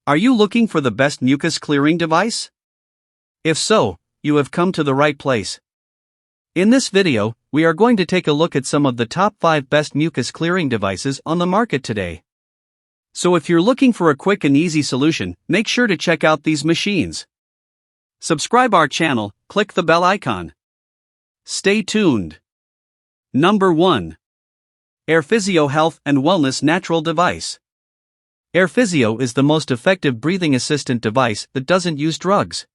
Are you looking for the best mucus clearing device? If so, you have come to the right place. In this video, we are going to take a look at some of the top 5 best mucus clearing devices on the market today. So if you're looking for a quick and easy solution, make sure to check out these machines. Subscribe our channel, click the bell icon. Stay tuned. Number 1. Airphysio Health and Wellness Natural Device. Airphysio is the most effective breathing assistant device that doesn't use drugs.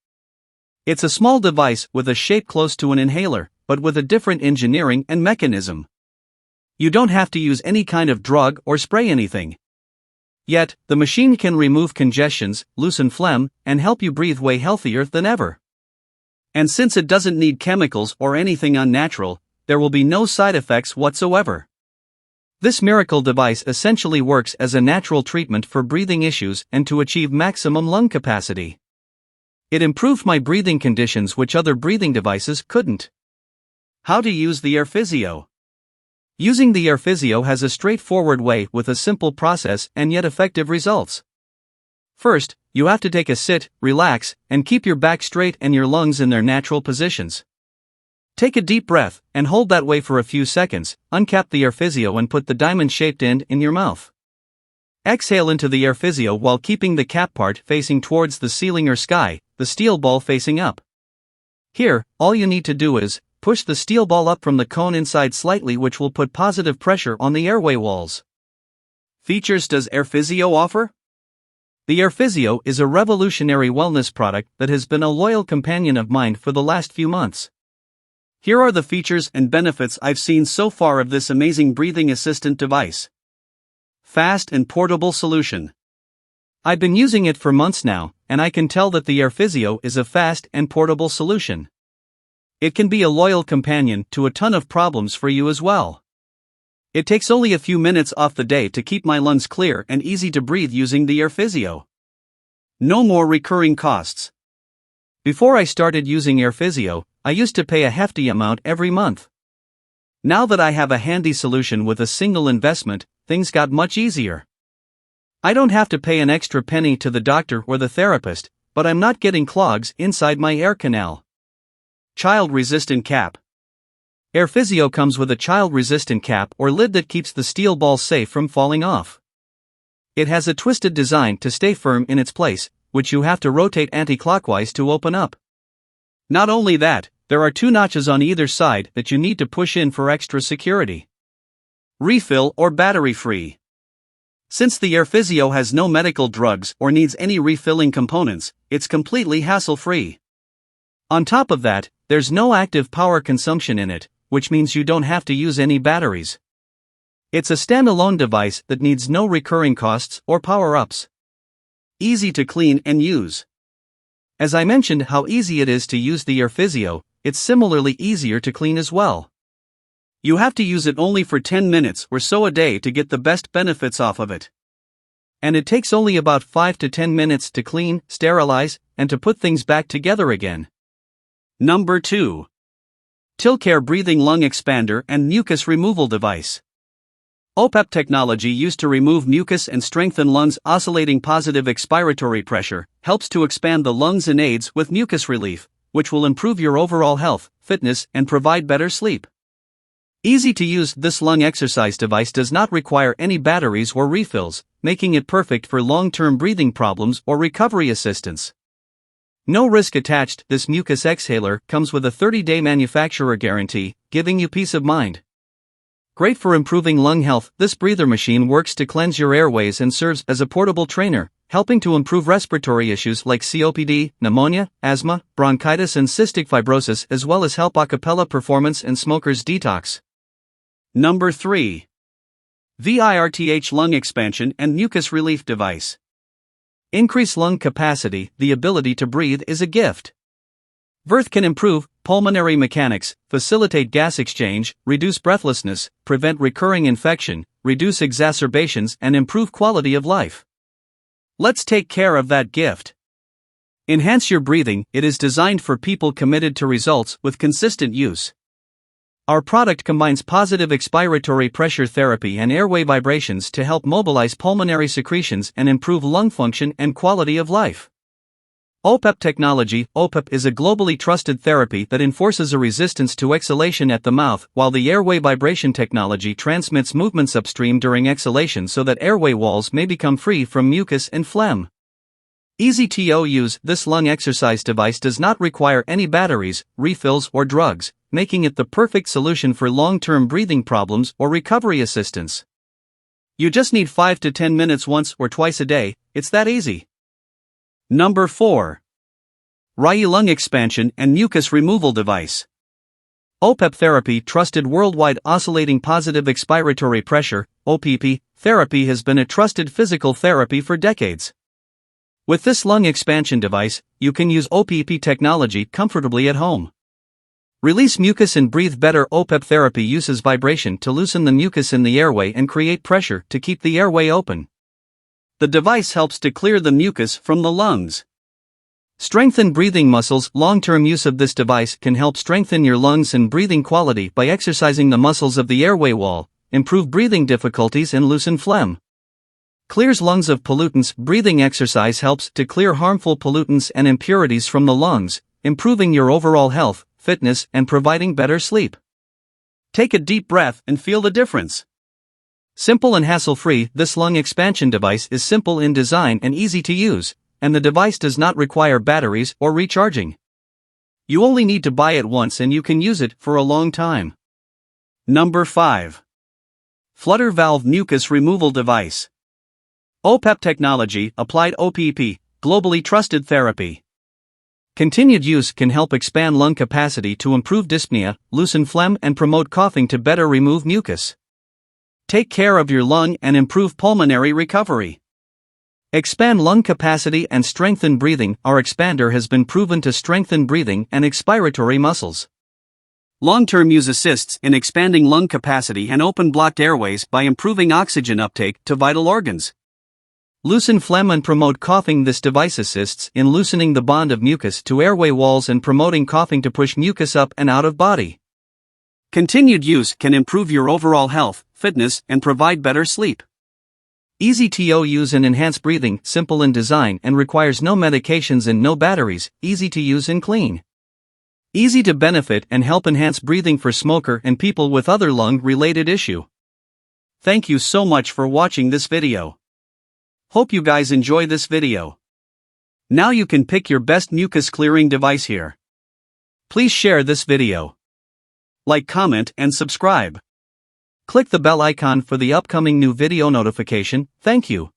It's a small device with a shape close to an inhaler, but with a different engineering and mechanism. You don't have to use any kind of drug or spray anything. Yet, the machine can remove congestions, loosen phlegm, and help you breathe way healthier than ever. And since it doesn't need chemicals or anything unnatural, there will be no side effects whatsoever. This miracle device essentially works as a natural treatment for breathing issues and to achieve maximum lung capacity. It improved my breathing conditions which other breathing devices couldn't. How to use the Airphysio. Using the Airphysio has a straightforward way with a simple process and yet effective results. First, you have to take a sit, relax, and keep your back straight and your lungs in their natural positions. Take a deep breath, and hold that way for a few seconds. Uncap the Airphysio and put the diamond-shaped end in your mouth. Exhale into the Airphysio while keeping the cap part facing towards the ceiling or sky, the steel ball facing up. Here, all you need to do is push the steel ball up from the cone inside slightly, which will put positive pressure on the airway walls. Features does Airphysio offer? The Airphysio is a revolutionary wellness product that has been a loyal companion of mine for the last few months. Here are the features and benefits I've seen so far of this amazing breathing assistant device. Fast and portable solution. I've been using it for months now, and I can tell that the Airphysio is a fast and portable solution. It can be a loyal companion to a ton of problems for you as well. It takes only a few minutes off the day to keep my lungs clear and easy to breathe using the Airphysio. No more recurring costs. Before I started using Airphysio, I used to pay a hefty amount every month. Now that I have a handy solution with a single investment, things got much easier. I don't have to pay an extra penny to the doctor or the therapist, but I'm not getting clogs inside my air canal. Child-resistant cap. Airphysio comes with a child-resistant cap or lid that keeps the steel ball safe from falling off. It has a twisted design to stay firm in its place, which you have to rotate anti-clockwise to open up. Not only that, there are 2 notches on either side that you need to push in for extra security. Refill or battery-free. Since the Airphysio has no medical drugs or needs any refilling components, it's completely hassle-free. On top of that, there's no active power consumption in it, which means you don't have to use any batteries. It's a standalone device that needs no recurring costs or power-ups. Easy to clean and use. As I mentioned how easy it is to use the Airphysio, it's similarly easier to clean as well. You have to use it only for 10 minutes or so a day to get the best benefits off of it. And it takes only about 5 to 10 minutes to clean, sterilize, and to put things back together again. Number 2. Tilcare Breathing Lung Expander and Mucus Removal Device. OPEP technology used to remove mucus and strengthen lungs. Oscillating positive expiratory pressure helps to expand the lungs and aids with mucus relief, which will improve your overall health, fitness, and provide better sleep. Easy to use, this lung exercise device does not require any batteries or refills, making it perfect for long-term breathing problems or recovery assistance. No risk attached. This mucus exhaler comes with a 30-day manufacturer guarantee, giving you peace of mind. Great for improving lung health, this breather machine works to cleanse your airways and serves as a portable trainer, helping to improve respiratory issues like COPD, pneumonia, asthma, bronchitis and cystic fibrosis, as well as help a cappella performance and smokers detox. Number 3. VIRTH Lung Expansion and Mucus Relief Device. Increase lung capacity. The ability to breathe is a gift. VIRTH can improve pulmonary mechanics, facilitate gas exchange, reduce breathlessness, prevent recurring infection, reduce exacerbations, and improve quality of life. Let's take care of that gift. Enhance your breathing. It is designed for people committed to results with consistent use. Our product combines positive expiratory pressure therapy and airway vibrations to help mobilize pulmonary secretions and improve lung function and quality of life. OPEP technology. OPEP is a globally trusted therapy that enforces a resistance to exhalation at the mouth, while the airway vibration technology transmits movements upstream during exhalation so that airway walls may become free from mucus and phlegm. Easy to use. This lung exercise device does not require any batteries, refills, or drugs, making it the perfect solution for long-term breathing problems or recovery assistance. You just need 5 to 10 minutes once or twice a day. It's that easy. Number 4. Rhyiee Lung Expansion and Mucus Removal Device. OPEP therapy. Trusted worldwide. Oscillating positive expiratory pressure (OPP) therapy has been a trusted physical therapy for decades. With this lung expansion device, you can use OPP technology comfortably at home. Release mucus and breathe better. OPEP therapy uses vibration to loosen the mucus in the airway and create pressure to keep the airway open. The device helps to clear the mucus from the lungs. Strengthen breathing muscles. Long-term use of this device can help strengthen your lungs and breathing quality by exercising the muscles of the airway wall, improve breathing difficulties and loosen phlegm. Clears lungs of pollutants. Breathing exercise helps to clear harmful pollutants and impurities from the lungs, improving your overall health, fitness, and providing better sleep. Take a deep breath and feel the difference. Simple and hassle-free. This lung expansion device is simple in design and easy to use, and the device does not require batteries or recharging. You only need to buy it once and you can use it for a long time. Number 5. Flutter Valve Mucus Removal Device. OPEP technology applied. OPP, globally trusted therapy. Continued use can help expand lung capacity to improve dyspnea, loosen phlegm, and promote coughing to better remove mucus. Take care of your lung and improve pulmonary recovery. Expand lung capacity and strengthen breathing. Our expander has been proven to strengthen breathing and expiratory muscles. Long-term use assists in expanding lung capacity and open blocked airways by improving oxygen uptake to vital organs. Loosen phlegm and promote coughing. This device assists in loosening the bond of mucus to airway walls and promoting coughing to push mucus up and out of body. Continued use can improve your overall health, fitness, and provide better sleep. Easy to use and enhance breathing. Simple in design and requires no medications and no batteries. Easy to use and clean. Easy to benefit and help enhance breathing for smoker and people with other lung-related issue. Thank you so much for watching this video. Hope you guys enjoy this video. Now you can pick your best mucus clearing device here. Please share this video. Like, comment, and subscribe. Click the bell icon for the upcoming new video notification. Thank you.